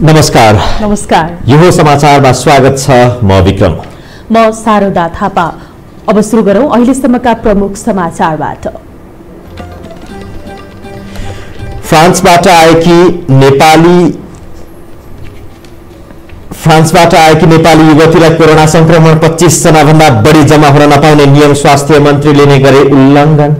नमस्कार। यो समाचारमा स्वागत छ। म विक्रम। म शारदा थापा। अब सुरु गरौं अहिलेसम्मका प्रमुख समाचारबाट। फ्रान्सबाट आएकी नेपाली युवतीलाई कोरोना संक्रमण 25 जना भन्दा बढी जम्मा हुन नपाउने नियम स्वास्थ्य मन्त्रीले नै गरे उल्लङ्घन।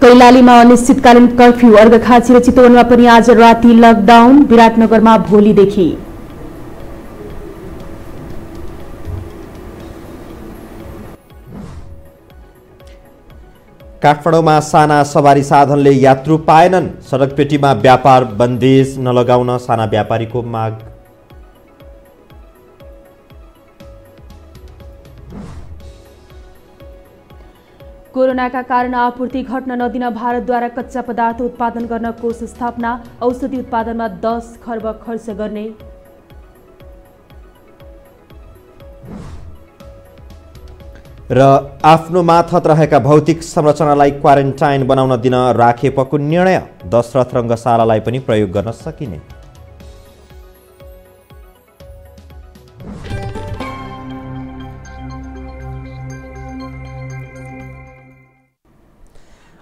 कैलालीमा अनिश्चितकालीन कर्फ्यू, अर्घखाँची र चितवनमा पनि आज राति लकडाउन, विराटनगरमा भोलिदेखि। काठमाडौँमा साना सवारी साधनले यात्रु पाएनन्, सडकपेटीमा व्यापार बन्देज नलगाउन साना व्यापारीको माग। कोरोनाका कारण आपूर्ति घट्न नदिन भारतद्वारा कच्चा पदार्थ उत्पादन गर्न कोष स्थापना, औषधि उत्पादनमा 10 खर्ब खर्च गर्ने। र आफ्नो माथत रहेका भौतिक संरचनालाई क्वारेन्टाइन बनाउन दिन राखेपको निर्णय, दशरथ रङ्गशालालाई पनि प्रयोग गर्न सकिने।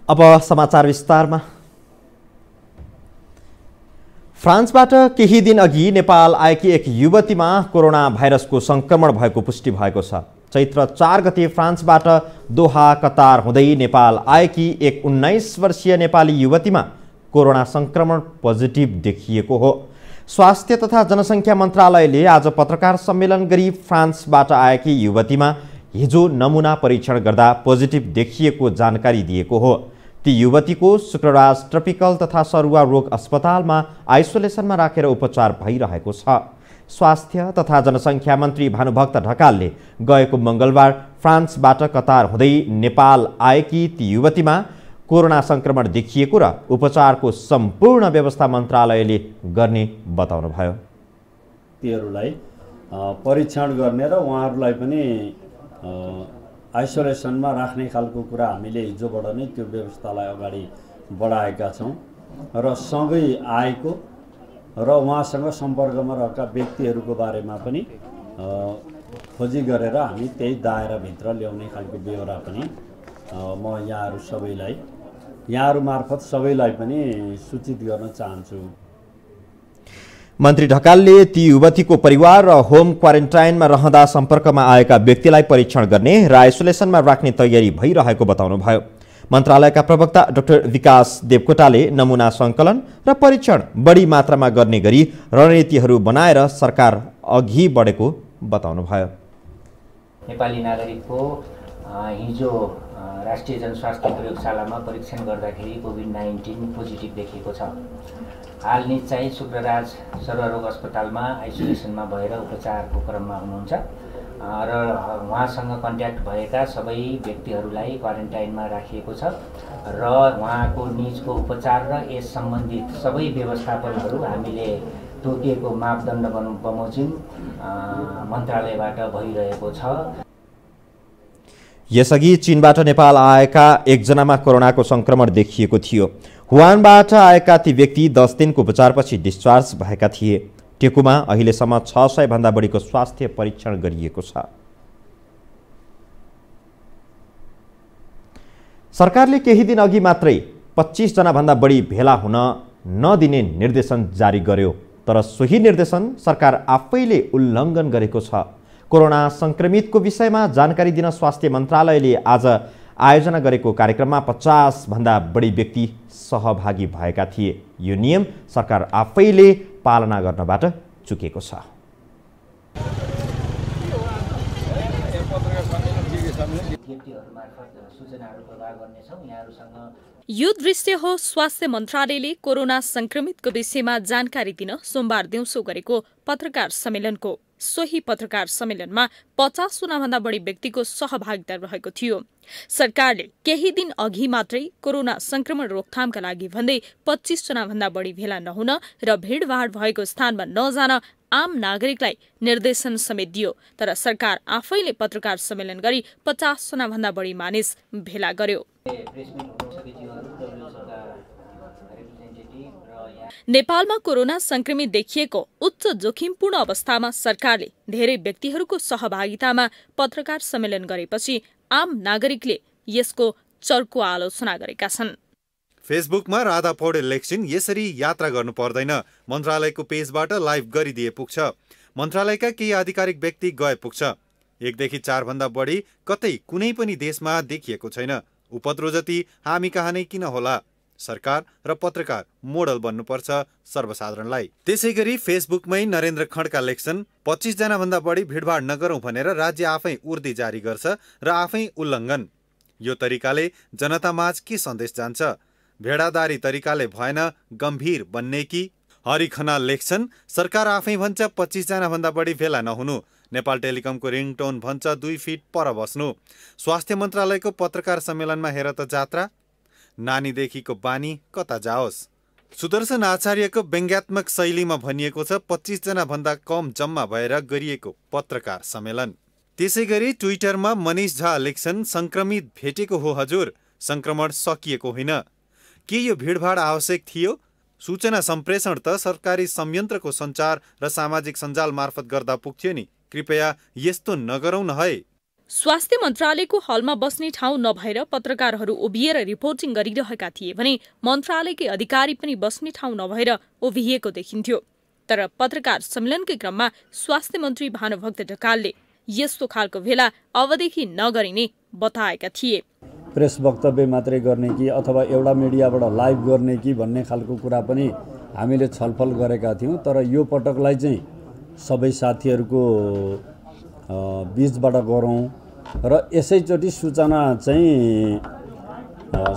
अब समाचार विस्तारमा। फ्रान्सबाट केही दिन अघि नेपाल आएकी एक युवतीमा कोरोना भाइरसको संक्रमण भएको पुष्टि भएको छ। चैत्र 4 गते फ्रान्सबाट दोहा कतार हुँदै नेपाल आएकी एक 19 वर्षीय नेपाली युवतीमा कोरोना संक्रमण पोजिटिभ देखिएको हो। स्वास्थ्य तथा जनसङ्ख्या मन्त्रालयले आज पत्रकार सम्मेलन गरी फ्रान्सबाट आएकी युवतीमा हिजो नमुना परीक्षण गर्दा पोजिटिभ देखिएको जानकारी दिएको हो। ती युवतीको शुक्रबार ट्रपिकल तथा सरुवा रोग अस्पतालमा आइसोलेसनमा राखेर उपचार भइरहेको छ। स्वास्थ्य तथा जनसङ्ख्या मन्त्री भानुभक्त ढकालले गएको मङ्गलबार फ्रान्सबाट कतार हुँदै नेपाल आएकी ती युवतीमा कोरोना संक्रमण देखिएको र उपचारको सम्पूर्ण व्यवस्था मन्त्रालयले गर्ने बताउनुभयो। तीहरूलाई परीक्षण गर्ने र उहाँहरूलाई पनि आइसोलेसनमा राख्ने खालको कुरा हामीले हिजोबाट नै त्यो व्यवस्थालाई अगाडि बढाएका छौँ र सँगै आएको र उहाँसँग सम्पर्कमा रहेका व्यक्तिहरूको बारेमा पनि खोजी गरेर हामी त्यही दायराभित्र ल्याउने खालको बेहोरा पनि म यहाँहरू मार्फत सबैलाई पनि सूचित गर्न चाहन्छु। मन्त्री ढकालले ती युवतीको परिवार र होम क्वारेन्टाइनमा रहँदा सम्पर्कमा आएका व्यक्तिलाई परीक्षण गर्ने र आइसोलेसनमा राख्ने तयारी भइरहेको बताउनुभयो। मन्त्रालयका प्रवक्ता डाक्टर विकास देवकोटाले नमुना सङ्कलन र परीक्षण बढी मात्रामा गर्ने गरी रणनीतिहरू बनाएर सरकार अघि बढेको बताउनुभयो। नेपाली नागरिकको हिजो राष्ट्रिय जनस्वास्थ्य प्रयोगशालामा परीक्षण गर्दाखेरि कोभिड-19 पोजिटिभ देखिएको छ। हाल चाहिँ शुक्रराज सर्वरोग अस्पतालमा आइसोलेसनमा भएर उपचारको क्रममा हुनुहुन्छ र उहाँसँग कन्ट्याक्ट भएका सबै व्यक्तिहरूलाई क्वारेन्टाइनमा राखिएको छ र उहाँको निजको उपचार र यस सम्बन्धित सबै व्यवस्थापनहरू हामीले तोकिएको मापदण्ड बमोजिम मन्त्रालयबाट भइरहेको छ। यसअघि चीनबाट नेपाल आएका एकजनामा कोरोनाको संक्रमण देखिएको थियो। वुहानबाट आएका ती व्यक्ति 10 दिनको उपचारपछि डिस्चार्ज भएका थिए। टेकुमा अहिलेसम्म 600 भन्दा बढीको स्वास्थ्य परीक्षण गरिएको छ। सरकारले केही दिन अघि मात्रै 25 जना भन्दा बढी भेला हुन नदिने निर्देशन जारी गर्यो, तर सोही निर्देशन सरकार आफैले उल्लङ्घन गरेको छ। कोरोना संक्रमितको विषयमा जानकारी दिन स्वास्थ्य मन्त्रालयले आज आयोजना गरेको कार्यक्रममा 50 भन्दा बढी व्यक्ति सहभागी भएका थिए। यो नियम सरकार आफैले पालना गर्नबाट चुकेको छ। यो दृश्य हो स्वास्थ्य मन्त्रालयले कोरोना संक्रमितको विषयमा जानकारी दिन सोमबार दिउँसो गरेको पत्रकार सम्मेलनको। सोही पत्रकार सम्मेलनमा 50 जनाभन्दा बढी व्यक्तिको सहभागिता रहेको थियो। सरकारले केही दिन अघि मात्रै कोरोना संक्रमण रोकथामका लागि भन्दै 25 जनाभन्दा बढी भेला नहुन र भीड़भाड़ भएको स्थानमा नजान आम नागरिकलाई निर्देशन समेत दियो। तर सरकार आफैले पत्रकार सम्मेलन गरी 50 जनाभन्दा बढी मानिस भेला गर्यो। नेपालमा कोरोना संक्रमित देखिएको उच्च जोखिमपूर्ण अवस्थामा सरकारले धेरै व्यक्तिहरूको सहभागितामा पत्रकार सम्मेलन गरेपछि आम नागरिकले यसको चर्को आलोचना गरेका छन्। फेसबुकमा राधा पौडेल लेख्छिन्, यसरी यात्रा गर्नु पर्दैन, मन्त्रालयको पेजबाट लाइभ गरिदिए पुग्छ। मन्त्रालयका केही आधिकारिक व्यक्ति गए पुग्छ। 1 देखि 4 भन्दा बढी कतै कुनै पनि देशमा देखिएको छैन। उपद्रो जति हामी कहाँ नै किन होला? सरकार र पत्रकार मोडल बन्नुपर्छ सर्वसाधारणलाई। त्यसैगरी फेसबुकमै नरेन्द्र खड्का लेख्छन्, 25 जना भन्दा बढी भिडभाड नगरौं भनेर राज्य आफै उर्दी जारी गर्छ र आफै उल्लङ्घन। यो तरिकाले जनतामाझ के सन्देश जान्छ? भेडादारी तरिकाले भएन, गम्भीर बन्ने कि? हरि खनाल लेख्छन्, सरकार आफै भन्छ 25 जना भन्दा बढी भेला नहुनु। नेपाल टेलिकमको रिङटोन भन्छ 2 फिट पर बस्नु। स्वास्थ्य मन्त्रालयको पत्रकार सम्मेलनमा हेर त जात्रा। नानीदेखिको बानी कता जाओस्? सुदर्शन आचार्यको व्यङ्ग्यात्मक शैलीमा भनिएको छ 25 जना भन्दा कम जम्मा भएर गरिएको पत्रकार सम्मेलन। त्यसैगरी ट्विटरमा मनिष झा लेख्छन्, संक्रमित भेटेको हो हजुर, संक्रमण सकिएको होइन। के यो भिडभाड आवश्यक थियो? सूचना सम्प्रेषण त सरकारी संयन्त्रको सञ्चार र सामाजिक सञ्जाल मार्फत गर्दा पुग्थ्यो नि। कृपया यस्तो नगरौं न है। स्वास्थ्य मन्त्रालयको हलमा बस्ने ठाउँ नभएर पत्रकारहरू उभिएर रिपोर्टिङ गरिरहेका थिए भने मन्त्रालयकै अधिकारी पनि बस्ने ठाउँ नभएर उभिएको देखिन्थ्यो। तर पत्रकार सम्मेलनकै क्रममा स्वास्थ्य मन्त्री भानुभक्त ढकालले यस्तो खालको भेला अबदेखि नगरिने बताएका थिए। प्रेस वक्तव्य मात्रै गर्ने कि अथवा एउटा मिडियाबाट लाइभ गर्ने कि भन्ने खालको कुरा पनि हामीले छलफल गरेका थियौँ। तर यो पटकलाई चाहिँ सबै साथीहरूको बीचबाट गरौँ र यसैचोटि सूचना चाहिँ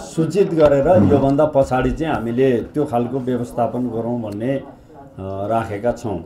सूचित गरेर योभन्दा पछाडि चाहिँ हामीले त्यो खालको व्यवस्थापन गरौँ भन्ने राखेका छौँ।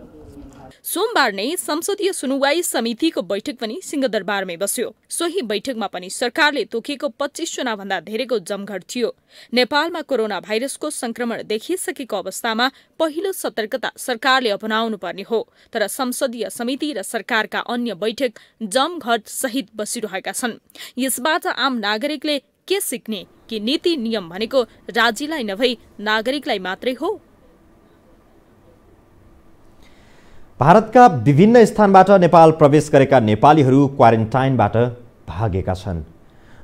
सोमबार नै संसदीय सुनुवाई समितिको बैठक पनि सिंहदरबारमै बस्यो। सोही बैठकमा पनि सरकारले तोकेको 25 जना भन्दा धेरैको जमघट थियो। नेपालमा कोरोना भाइरसको संक्रमण देखिसकेको अवस्थामा पहिलो सतर्कता सरकारले अपनाउनु पर्ने हो। तर संसदीय समिति र सरकारका अन्य बैठक जमघट सहित बसिरहेका छन्। यसबाट आम नागरिकले के सिक्ने कि नीति नियम भनेको राज्यलाई नभई नागरिकलाई मात्रै हो? भारतका विभिन्न स्थानबाट नेपाल प्रवेश गरेका नेपालीहरू क्वारेन्टाइनबाट भागेका छन्।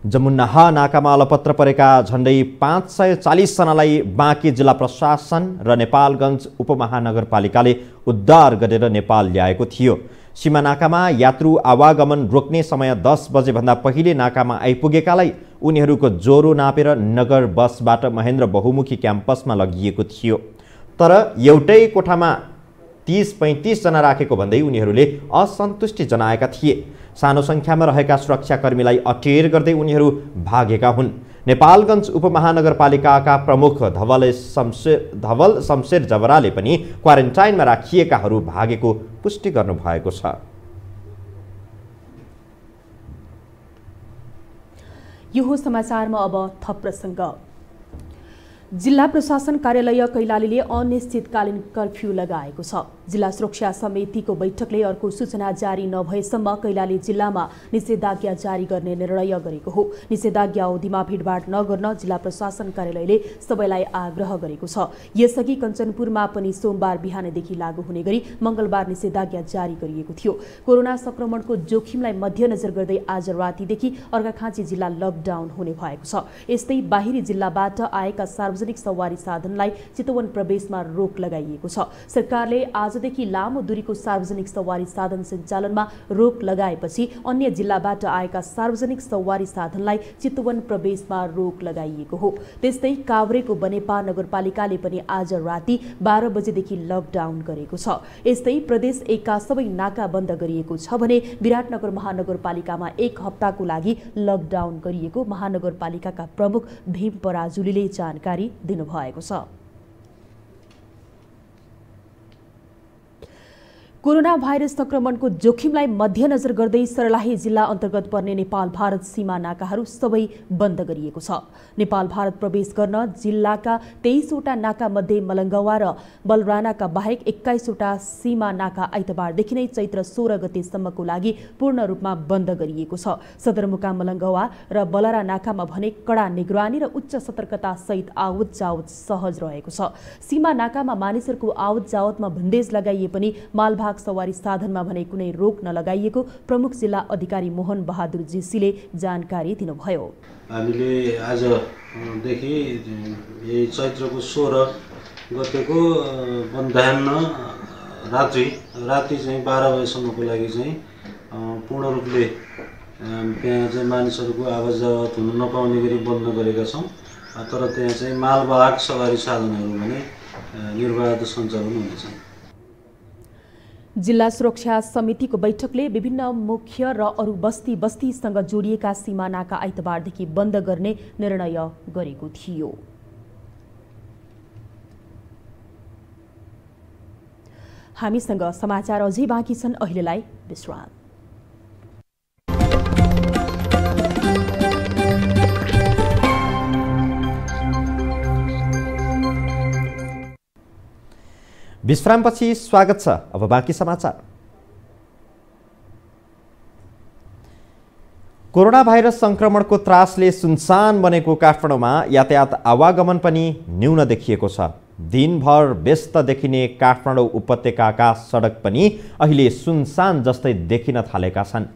जमुनाहा नाकामा अलपत्र परेका झण्डै 540 जनालाई बाँकी जिल्ला प्रशासन र नेपालगञ्ज उपमहानगरपालिकाले उद्धार गरेर नेपाल ल्याएको थियो। सीमा नाकामा यात्रु आवागमन रोक्ने समय 10 बजेभन्दा पहिले नाकामा आइपुगेकालाई उनीहरूको ज्वरो नापेर नगर बसबाट महेन्द्र बहुमुखी क्याम्पसमा लगिएको थियो। तर एउटै कोठामा 30-35 जना राखेको भन्दै उनीहरूले असन्तुष्टि जनाएका थिए। सानो संख्यामा रहेका सुरक्षाकर्मीलाई अटेर गर्दै उनीहरू भागेका हुन्। नेपालगञ्ज उपमहानगरपालिकाका प्रमुख धवल शमशेर जबराले पनि क्वारेन्टाइनमा राखिएकाहरू भागेको पुष्टि गर्नुभएको छ। यो समाचारमा अब थप प्रसङ्ग। जिल्ला प्रशासन कार्यालय कैलालीले अनिश्चितकालीन कर्फ्यू लगाएको छ। जिल्ला सुरक्षा समितिको बैठकले अर्को सूचना जारी नभएसम्म कैलाली जिल्लामा निषेधाज्ञा जारी गर्ने निर्णय गरेको हो। निषेधाज्ञा अवधिमा भिडभाड नगर्न जिल्ला प्रशासन कार्यालयले सबैलाई आग्रह गरेको छ। यसअघि कञ्चनपुरमा पनि सोमबार बिहानदेखि लागू हुने गरी मंगलबार निषेधाज्ञा जारी गरिएको थियो। कोरोना संक्रमणको जोखिमलाई मध्यनजर गर्दै आज रातिदेखि अर्घाखाँची जिल्ला लकडाउन हुने भएको छ। यस्तै बाहिरी जिल्लाबाट आएका सार्वजनिक सवारी साधनलाई चितवन प्रवेशमा रोक लगाइएको छ। सरकारले आज आजदेखि लामो दूरीको सार्वजनिक सवारी साधन सञ्चालनमा रोक लगाएपछि अन्य जिल्लाबाट आएका सार्वजनिक सवारी साधनलाई चितवन प्रवेशमा रोक लगाइएको हो। त्यस्तै काभ्रेको बनेपा नगरपालिकाले पनि आज राति 12 बजेदेखि लकडाउन गरेको छ। यस्तै प्रदेश 1 का सबै नाका बन्द गरिएको छ भने विराटनगर महानगरपालिकामा 1 हप्ताको लागि लकडाउन गरिएको महानगरपालिकाका प्रमुख भीम पराजुलीले जानकारी दिनुभएको छ। कोरोना भाइरस संक्रमणको जोखिमलाई मध्यनजर गर्दै सर्लाही जिल्ला अन्तर्गत पर्ने नेपाल भारत सीमा नाकाहरू सबै बन्द गरिएको छ। नेपाल भारत प्रवेश गर्न जिल्लाका 23 वटा नाका मध्ये मलङ्गवा र बलरानाका बाहेक 21 वटा सीमा नाका आइतबारदेखि नै चैत्र 16 गतेसम्मको लागि पूर्ण रूपमा बन्द गरिएको छ। सदरमुकाम मलङ्गवा र बलरा नाकामा भने कडा निगरानी र उच्च सतर्कता सहित आवत जावत सहज रहेको छ। सीमा नाकामा मानिसहरूको आवत जावतमा बन्देज लगाइए पनि मालभाग सवारी साधनमा भने कुनै रोक नलगाइएको प्रमुख जिल्ला अधिकारी मोहन बहादुर जेसीले जानकारी दिनुभयो। हामीले आजदेखि यही चैत्रको 16 गतेको बिहान राति चाहिँ 12 बजेसम्मको लागि चाहिँ पूर्ण रूपले त्यहाँ चाहिँ मानिसहरूको आवाज जावत हुन नपाउने गरी बन्द गरेका छौँ। तर त्यहाँ चाहिँ मालवाहक सवारी साधनहरू भने निर्बाध सञ्चालन हुनेछन्। जिल्ला सुरक्षा समितिको बैठकले विभिन्न मुख्य र अरू बस्तीसँग जोडिएका सीमा नाका आइतबारदेखि बन्द गर्ने निर्णय गरेको थियो। हामीसँग समाचार अझै बाँकी छन्, अहिलेलाई विश्राम। विश्रामपछि स्वागत छ। अब बाँकी समाचार। कोरोना भाइरस संक्रमणको त्रासले सुनसान बनेको काठमाडौँमा यातायात आवागमन पनि न्यून देखिएको छ। दिनभर व्यस्त देखिने काठमाडौँ उपत्यकाका सडक पनि अहिले सुनसान जस्तै देखिन थालेका छन्।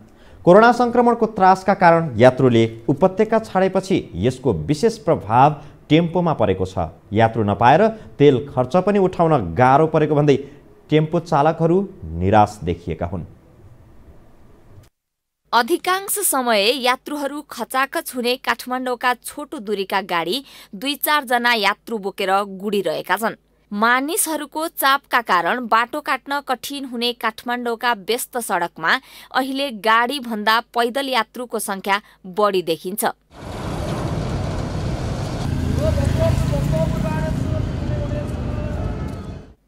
कोरोना संक्रमणको त्रासका कारण यात्रुले उपत्यका छाडेपछि यसको विशेष प्रभाव टेम्पोमा परेको छ। यात्रु नपाएर तेल खर्च पनि उठाउन गाह्रो परेको भन्दै टेम्पो चालकहरू निराश देखिएका हुन्। अधिकांश समय यात्रुहरू खचाखच हुने काठमाडौँका छोटो दूरीका गाडी 2-4 जना यात्रु बोकेर गुडिरहेका छन्। मानिसहरूको चापका कारण बाटो काट्न कठिन हुने काठमाडौँका व्यस्त सडकमा अहिले गाडी भन्दा पैदल यात्रुको संख्या बढी देखिन्छ।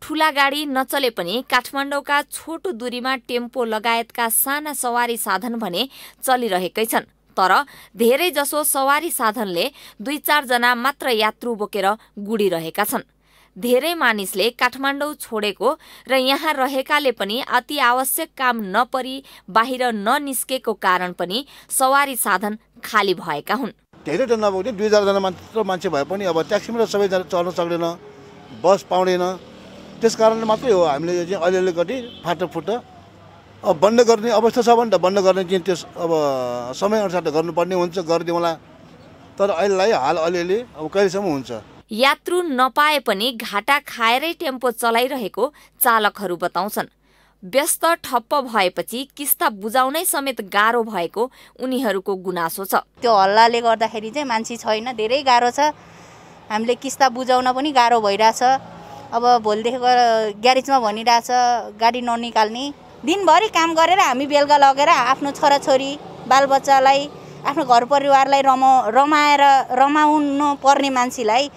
ठूला गाडी नचले पनि काठमाडौँका छोटो दूरीमा टेम्पो लगायतका साना सवारी साधन भने चलिरहेकै छन्। तर धेरै जसो सवारी साधनले 2-4 जना मात्र यात्रु बोकेर गुडिरहेका छन्। धेरै मानिसले काठमाडौँ छोडेको र यहाँ रहेकाले पनि अति आवश्यक काम नपरी बाहिर ननिस्केको कारण पनि सवारी साधन खाली भएका हुन्। धेरै त नपुग्ने 2-4 जना मात्र मान्छे भए पनि अब ट्याक्सीमा सबैजना चल्न सक्दैन, बस पाउँदैन। त्यस कारणले मात्रै हो हामीले चाहिँ अलिअलि गरी फाटोफुट अब बन्द गर्ने अवस्था छ भने त बन्द गर्ने चाहिँ त्यस अब समयअनुसार त गर्नुपर्ने हुन्छ, गरिदिउँला। तर अहिलेलाई हाल अलिअलि अब कहिलेसम्म हुन्छ। यात्रु नपाए पनि घाटा खाएरै टेम्पो चलाइरहेको चालकहरू बताउँछन्। व्यस्त ठप्प भएपछि किस्ता बुझाउनै समेत गाह्रो भएको उनीहरूको गुनासो छ। त्यो हल्लाले गर्दाखेरि चाहिँ मान्छे छैन, धेरै गाह्रो छ। हामीले किस्ता बुझाउन पनि गाह्रो भइरहेछ। अब भोलिदेखि ग्यारेजमा भनिरहेछ गाडी ननिकाल्ने। दिनभरि काम गरेर हामी बेलुका लगेर आफ्नो छोराछोरी बालबच्चालाई आफ्नो घर परिवारलाई रमाउनु पर्ने मान्छेलाई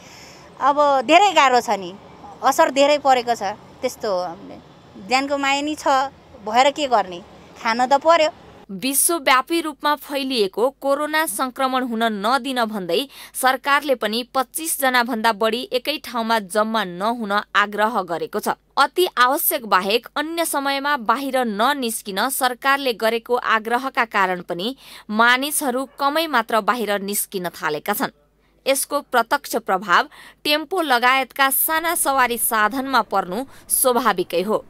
अब धेरै गाह्रो छ नि, असर धेरै परेको छ। त्यस्तो हो, हामीले ज्यानको माया नि छ भएर के गर्ने, खान त पर्यो। विश्वव्यापी रूपमा फैलिएको कोरोना संक्रमण हुन नदिन भन्दै सरकारले पनि 25 जना भन्दा बढी एकै ठाउँमा जम्मा नहुन आग्रह गरेको छ। अति आवश्यक बाहेक अन्य समयमा बाहिर ननिस्किन सरकारले गरेको आग्रहका कारण पनि मानिसहरू कमै मात्र बाहिर निस्किन थालेका छन्। यसको प्रत्यक्ष प्रभाव टेम्पो लगायतका साना सवारी साधनमा पर्नु स्वाभाविकै हो।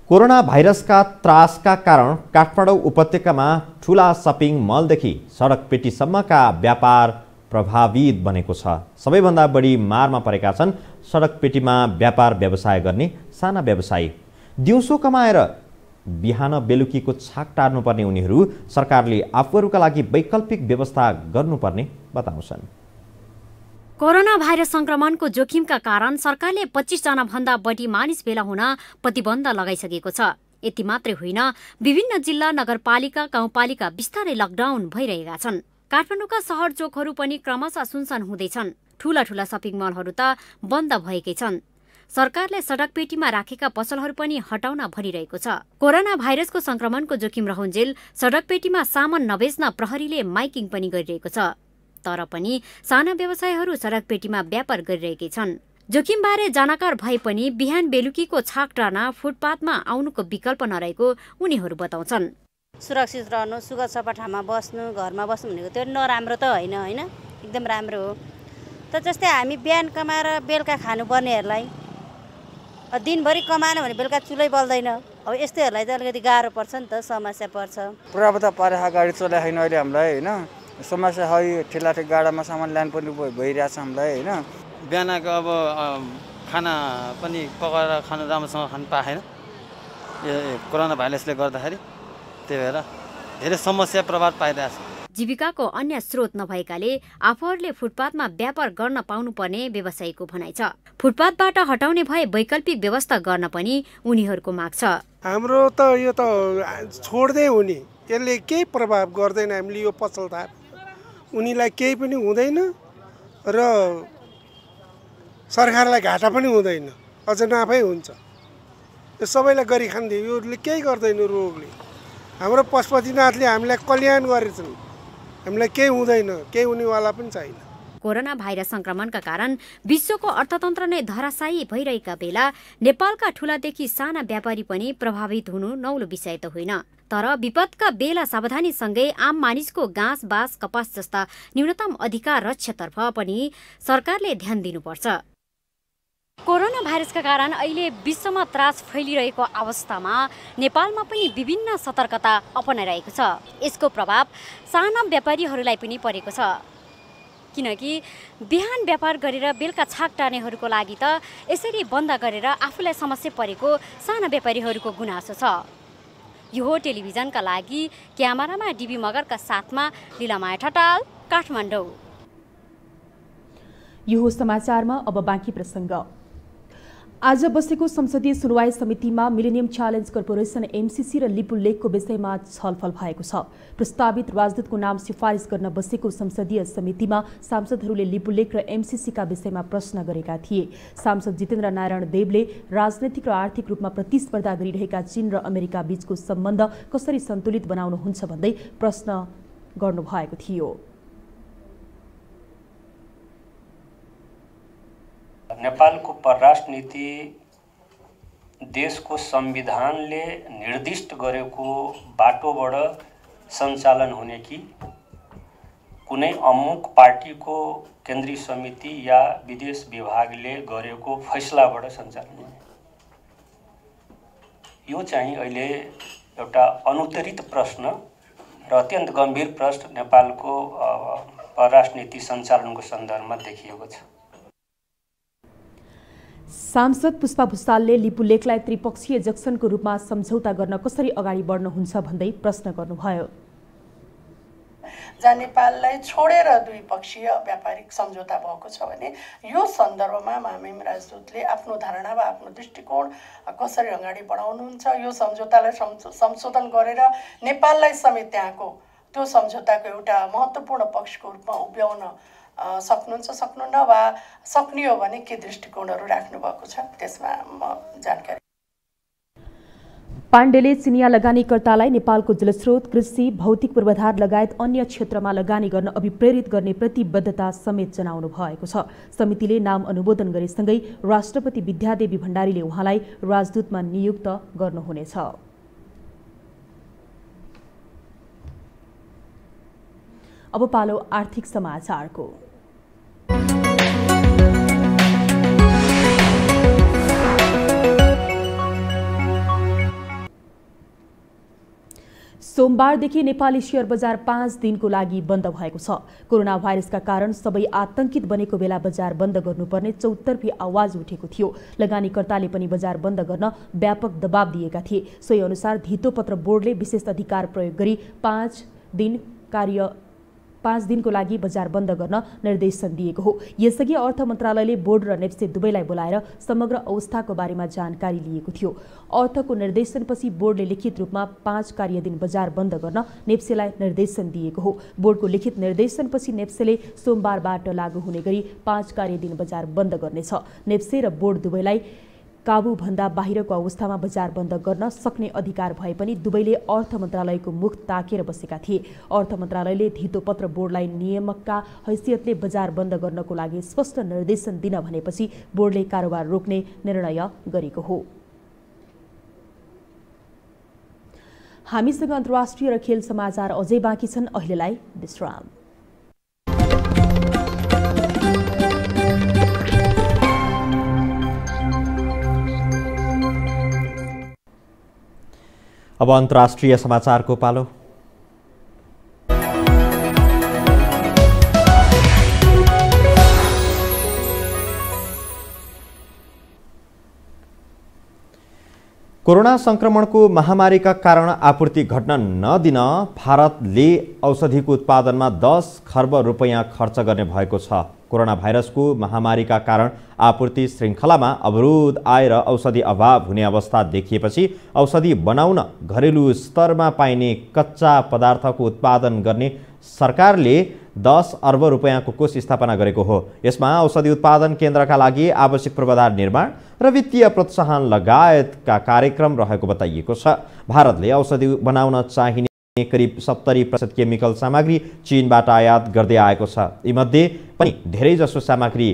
कोरोना भाइरसका त्रासका कारण काठमाडौँ उपत्यकामा ठूला सपिङ मलदेखि सडक पेटीसम्मका व्यापार प्रभावित बनेको छ। सबैभन्दा बढी मारमा परेका छन् सडक पेटीमा व्यापार व्यवसाय गर्ने साना व्यवसायी। दिउँसो कमाएर बिहान बेलुकीको छाक टार्नुपर्ने उनीहरू सरकारले आफूहरूका लागि वैकल्पिक व्यवस्था गर्नुपर्ने बताउँछन्। कोरोना भाइरस संक्रमणको जोखिमका कारण सरकारले 25 जना भन्दा बढी मानिस भेला हुन प्रतिबन्ध लगाइसकेको छ। यति मात्रै होइन, विभिन्न जिल्ला, नगरपालिका, गाउँपालिका बिस्तारै लकडाउन भइरहेका छन्। काठमाडौँका सहर चोकहरू पनि क्रमशः सुनसान हुँदैछन्। ठूला ठूला सपिङ मलहरू त बन्द भएकै छन्। सरकारले सडक पेटीमा राखेका पसलहरू पनि हटाउन भनिरहेको छ। कोरोना भाइरसको संक्रमणको जोखिम रहन्जेल सडक पेटीमा सामान नबेच्न प्रहरीले माइकिङ पनि गरिरहेको छ। तर पनि साना व्यवसायीहरू सडक पेटीमा व्यापार गरिरहेकै छन्। जोखिमबारे जानकार भए पनि बिहान बेलुकीको छाक टार्न फुटपाथमा आउनुको विकल्प नरहेको उनीहरू बताउँछन्। सुरक्षित रहनु, सुगत सफा ठाउँमा बस्नु, घरमा बस्नु भनेको त्यो नराम्रो त होइन, एकदम राम्रो हो। त जस्तै हामी बिहान कमाएर बेलुका खानुपर्नेहरूलाई दिनभरि कमाएन भने बेलुका चुलै बल्दैन। अब यस्तैहरूलाई त अलिकति गाह्रो पर्छ नि त, समस्या पर्छ। पुरा त परेखा गाडी चलाइ छैन अहिले हामीलाई होइन, समस्या है। ठेला गाडामा सामान ल्यानु पर्ने भइरहेछ हामीलाई होइन। बिहानको अब खाना पनि पकाएर खानु राम्रोसँग खानु पाएन यो कोरोना भाइरसले गर्दाखेरि, त्यही भएर धेरै समस्या प्रभाव पाइरहेछ। जीविकाको अन्य स्रोत नभएकाले आफूहरूले फुटपाथमा व्यापार गर्न पाउनुपर्ने व्यवसायीको भनाइ छ। फुटपाथबाट हटाउने भए वैकल्पिक व्यवस्था गर्न पनि उनीहरूको माग छ। हाम्रो त यो त छोड्दै हुने, यसले केही प्रभाव गर्दैन। हामीले यो पसलदार उनीलाई केही पनि हुँदैन र सरकारलाई घाटा पनि हुँदैन, अझ नाफै हुन्छ। यो सबैलाई गरी खान्थ्यो, योले केही गर्दैन। रोगले हाम्रो पशुपतिनाथले हामीलाई कल्याण गरेछन्, हामीलाई केही हुँदैन, केही हुनेवाला पनि छैन। कोरोना भाइरस संक्रमणका कारण विश्वको अर्थतन्त्र नै धराशायी भइरहेका बेला नेपालका ठूलादेखि साना व्यापारी पनि प्रभावित हुनु नौलो विषय त होइन। तर विपदका बेला सावधानीसँगै आम मानिसको घाँस, बाँस, कपास जस्ता न्यूनतम अधिकार रक्षातर्फ पनि सरकारले ध्यान दिनुपर्छ। कोरोना भाइरसका कारण अहिले विश्वमा त्रास फैलिरहेको अवस्थामा नेपालमा पनि विभिन्न सतर्कता अपनाइरहेको छ। यसको प्रभाव साना व्यापारीहरूलाई पनि परेको छ, किनकि बिहान व्यापार गरेर बेलुका छाक टार्नेहरूको लागि त यसरी बन्द गरेर आफूलाई समस्या परेको साना व्यापारीहरूको गुनासो छ। यो हो टेलिभिजनका लागि क्यामेरामा डिबी मगरका साथमा लीलामाया ठटाल, काठमाडौँ। यो हो समाचारमा अब बाँकी प्रसङ्ग। आज बसेको संसदीय सुनवाई समितिमा मिलेनियम च्यालेन्ज कर्पोरेसन एमसीसी र लिपुलेखको विषयमा छलफल भएको छ। प्रस्तावित राजदूतको नाम सिफारिस गर्न बसेको संसदीय समितिमा सांसदहरूले लिपुलेख र एमसीसीका विषयमा प्रश्न गरेका थिए। सांसद जितेन्द्र नारायण देवले राजनैतिक र आर्थिक रूपमा प्रतिस्पर्धा गरिरहेका चीन र अमेरिका बीचको सम्बन्ध कसरी सन्तुलित बनाउनुहुन्छ भन्दै प्रश्न गर्नुभएको थियो। नेपालको परराष्ट्र नीति देशको संविधानले निर्दिष्ट गरेको बाटोबाट सञ्चालन हुने कि कुनै अमुक पार्टीको केन्द्रीय समिति या विदेश विभागले गरेको फैसलाबाट सञ्चालन हुने, यो चाहिँ अहिले एउटा अनुत्तरित प्रश्न र अत्यन्त गम्भीर प्रश्न नेपालको परराष्ट्र नीति सञ्चालनको सन्दर्भमा देखिएको छ। सांसद पुष्पा भुसालले लिपुलेखलाई त्रिपक्षीय जक्सनको रूपमा सम्झौता गर्न कसरी अगाडि बढ्नुहुन्छ भन्दै प्रश्न गर्नुभयो। जहाँ नेपाललाई छोडेर द्विपक्षीय व्यापारिक सम्झौता भएको छ भने यो सन्दर्भमा मामिम राजदूतले आफ्नो धारणा वा आफ्नो दृष्टिकोण कसरी अगाडि बढाउनुहुन्छ, यो सम्झौतालाई संशोधन गरेर नेपाललाई समेत त्यहाँको त्यो सम्झौताको एउटा महत्त्वपूर्ण पक्षको रूपमा उभ्याउन सक्नुहुन्छ, सक्नुहुन्न वा सक्ने हो भने के दृष्टिकोणहरू राख्नु भएको छ, त्यसमा म जानकारी। पाण्डेले चिनिया लगानीकर्तालाई नेपालको जलस्रोत, कृषि, भौतिक पूर्वाधार लगायत अन्य क्षेत्रमा लगानी गर्न अभिप्रेरित गर्ने प्रतिबद्धता समेत जनाउनु भएको छ। समितिले नाम अनुमोदन गरेसँगै राष्ट्रपति विद्यादेवी भण्डारीले उहाँलाई राजदूतमा नियुक्त गर्नुहुनेछ। अब पालो आर्थिक समाचारको। सोमबारदेखि नेपाली शेयर बजार 5 दिनको लागि बन्द भएको छ। कोरोना भाइरसका कारण सबै आतंकित बनेको बेला बजार बन्द गर्नुपर्ने चौतर्फी आवाज उठेको थियो। लगानीकर्ताले पनि बजार बन्द गर्न व्यापक दबाव दिएका थिए। सोही अनुसार धितोपत्र बोर्डले विशेष अधिकार प्रयोग गरी 5 दिनको लागि बजार बन्द गर्न निर्देशन दिएको हो। यसअघि अर्थ मन्त्रालयले बोर्ड र नेप्से दुवैलाई बोलाएर समग्र अवस्थाको बारेमा जानकारी लिएको थियो। अर्थको निर्देशनपछि बोर्डले लिखित रूपमा 5 कार्यदिन बजार बन्द गर्न नेप्सेलाई निर्देशन दिएको हो। बोर्डको लिखित निर्देशनपछि नेप्सेले सोमबारबाट लागू हुने गरी 5 कार्यदिन बजार बन्द गर्नेछ। नेप्से र बोर्ड दुवैलाई काबुभन्दा बाहिरको अवस्थामा बजार बन्द गर्न सक्ने अधिकार भए पनि दुवैले अर्थ मन्त्रालयको मुख ताकेर बसेका थिए। अर्थ मन्त्रालयले धितोपत्र बोर्डलाई नियामकका हैसियतले बजार बन्द गर्नको लागि स्पष्ट निर्देशन दिन भनेपछि बोर्डले कारोबार रोक्ने निर्णय गरेको हो। हामीसँग अन्तर्राष्ट्रिय र खेल समाचार अझै बाँकी छन्। अहिलेलाई विश्राम। अब अन्तर्राष्ट्रिय समाचारको पालो। कोरोना संक्रमणको महामारीका कारण आपूर्ति घट्न नदिन भारतले औषधिको उत्पादनमा 10 खर्ब रुपैयाँ खर्च गर्ने भएको छ। कोरोना भाइरसको महामारीका कारण आपूर्ति श्रृङ्खलामा अवरोध आएर औषधि अभाव हुने अवस्था देखिएपछि औषधि बनाउन घरेलु स्तरमा पाइने कच्चा पदार्थको उत्पादन गर्ने सरकारले 10 अर्ब रुपैयाँको कोष स्थापना गरेको हो। यसमा औषधि उत्पादन केन्द्रका लागि आवश्यक पूर्वाधार निर्माण र वित्तीय प्रोत्साहन लगायतका कार्यक्रम रहेको बताइएको छ। भारतले औषधि बनाउन चाहिने करिब 70% केमिकल सामग्री चीनबाट आयात गर्दै आएको छ। यीमध्ये पनि धेरैजसो सामग्री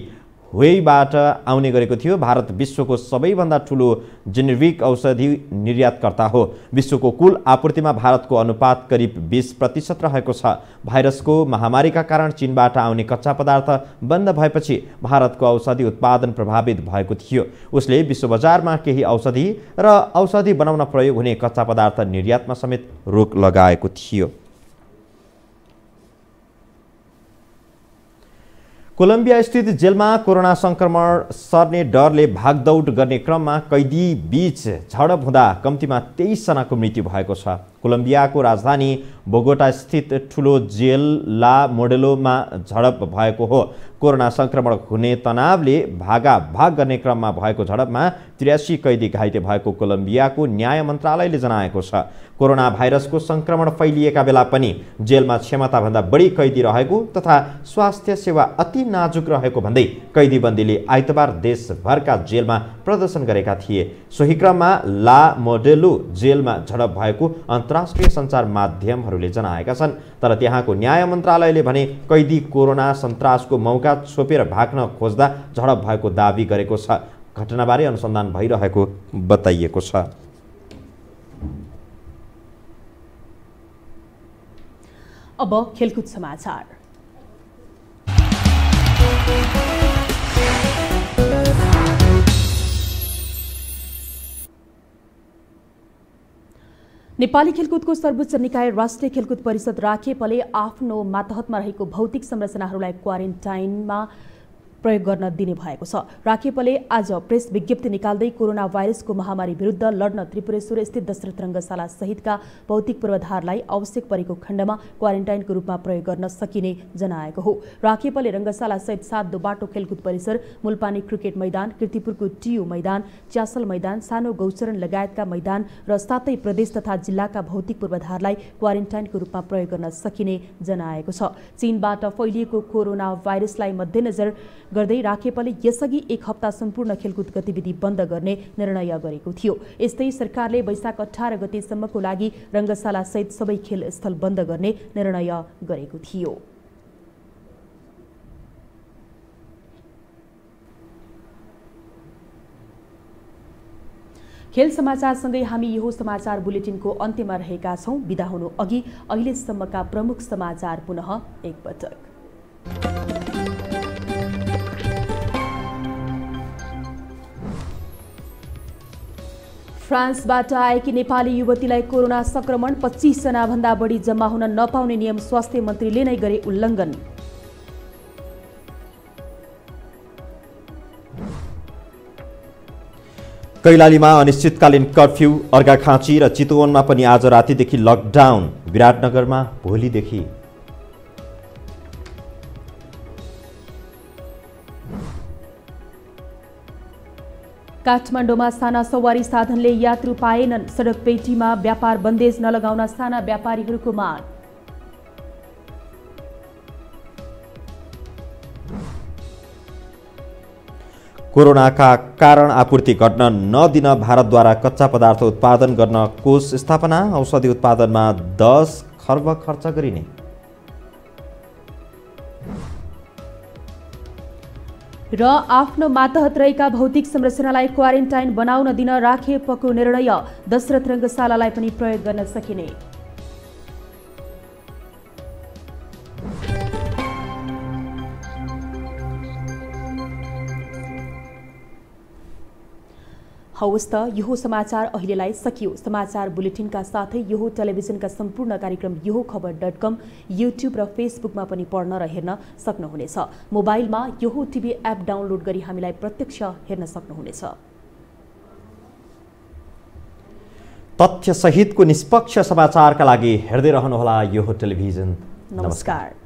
हुवेईबाट आउने गरेको थियो। भारत विश्वको सबैभन्दा ठुलो जेनेरिक औषधि निर्यातकर्ता हो। विश्वको कुल आपूर्तिमा भारतको अनुपात करिब 20% रहेको छ। भाइरसको महामारीका कारण चीनबाट आउने कच्चा पदार्थ बन्द भएपछि भारतको औषधि उत्पादन प्रभावित भएको थियो। उसले विश्व बजारमा केही औषधि र औषधि बनाउन प्रयोग हुने कच्चा पदार्थ निर्यातमा समेत रोक लगाएको थियो। कोलम्बिया स्थित जेलमा कोरोना संक्रमण सर्ने डरले भागदौड गर्ने क्रममा कैदी बीच झडप हुँदा कम्तीमा 23 जनाको मृत्यु भएको छ। कोलम्बियाको राजधानी बोगोटा स्थित ठुलो जेल ला मोडेलोमा झडप भएको हो। कोरोना संक्रमण हुने तनावले भागाभाग गर्ने क्रममा भएको झडपमा 83 कैदी घाइते भएको कोलम्बियाको न्याय मन्त्रालयले जनाएको छ। कोरोना भाइरसको संक्रमण फैलिएका बेला पनि जेलमा क्षमताभन्दा बढी कैदी रहेको तथा स्वास्थ्य सेवा अति नाजुक रहेको भन्दै कैदीबन्दीले आइतबार देशभरका जेलमा प्रदर्शन गरेका थिए। सोही क्रममा ला मोडेलो जेलमा झडप भएको अन्तर्राष्ट्रिय सञ्चार माध्यमहरूले जनाएका छन्। तर त्यहाँको न्याय मन्त्रालयले भने कैदी कोरोना सन्तासको मौका छोपेर भाग्न खोज्दा झडप भएको दावी गरेको छ। घटनाबारे अनुसन्धान भइरहेको बताइएको छ। अब खेलकुद समाचार। नेपाली खेलकुदको सर्वोच्च निकाय राष्ट्रिय खेलकुद परिषद राखेपले आफ्नो मातहतमा रहेको भौतिक संरचनाहरूलाई क्वारेन्टाइनमा प्रयोग गर्न दिने भएको छ। राखेपले आज प्रेस विज्ञप्ति निकाल्दै कोरोना भाइरसको महामारी विरुद्ध लड्न त्रिपुरेश्वर स्थित दशरथ रङ्गशाला सहितका भौतिक पूर्वाधारलाई आवश्यक परेको खण्डमा क्वारेन्टाइनको रूपमा प्रयोग गर्न सकिने जनाएको हो। राखेपले रङ्गशाला सहित 7 दोबाटो खेलकुद परिसर, मुलपानी क्रिकेट मैदान, कीर्तिपुरको टियु मैदान, च्यासल मैदान, सानो गौचरण लगायतका मैदान र 7 प्रदेश तथा जिल्लाका भौतिक पूर्वाधारलाई क्वारेन्टाइनको रूपमा प्रयोग गर्न सकिने जनाएको छ। चीनबाट फैलिएको कोरोना भाइरसलाई मध्यनजर गर्दै राखेपले यसअघि 1 हप्ता सम्पूर्ण खेलकुद गतिविधि बन्द गर्ने निर्णय गरेको थियो। यस्तै सरकारले वैशाख 18 गतेसम्मको लागि रङ्गशाला सहित सबै खेल स्थल बन्द गर्ने निर्णय गरेको थियो। खेल समाचारसँगै हामी यो समाचार बुलेटिनको अन्त्यमा रहेका छौं। बिदा हुनु अघि अहिलेसम्मका प्रमुख समाचार पुनः एकपटक। फ्रान्सबाट आएकी नेपाली युवतीलाई कोरोना संक्रमण, 25 जना भन्दा बढी जम्मा हुन नपाउने नियम स्वास्थ्य मन्त्रीले नै गरे उल्लङ्घन। कैलालीमा अनिश्चितकालीन कर्फ्यू, अर्घाखाँची र चितवनमा पनि आज रातिदेखि लकडाउन, विराटनगरमा भोलिदेखि। काठमाडौँमा साना सवारी साधनले यात्रु पाएनन्, सडक पेटीमा व्यापार बन्देज नलगाउन साना व्यापारीहरूको माग। कोरोनाका कारण आपूर्ति घट्न नदिन भारतद्वारा कच्चा पदार्थ उत्पादन गर्न कोष स्थापना, औषधि उत्पादनमा 10 खर्ब खर्च गरिने। र आफ्नो मातहत रहेका भौतिक संरचनालाई क्वारेन्टाइन बनाउन दिन राखेपको निर्णय, दशरथ रङ्गशालालाई पनि प्रयोग गर्न सकिने। हवस् त यो समाचार अहिलेलाई सकियो। समाचार बुलेटिनका साथै यो टेलिभिजनका सम्पूर्ण कार्यक्रम यो खबर.com, युट्युब र फेसबुकमा पनि पढ्न र हेर्न सक्नुहुनेछ। मोबाइलमा यो टिभी एप डाउनलोड गरी हामीलाई प्रत्यक्ष हेर्न सक्नुहुनेछ। तथ्य सहितको निष्पक्ष समाचारका लागि हेर्दै रहनुहोला यो टेलिभिजन। नमस्कार।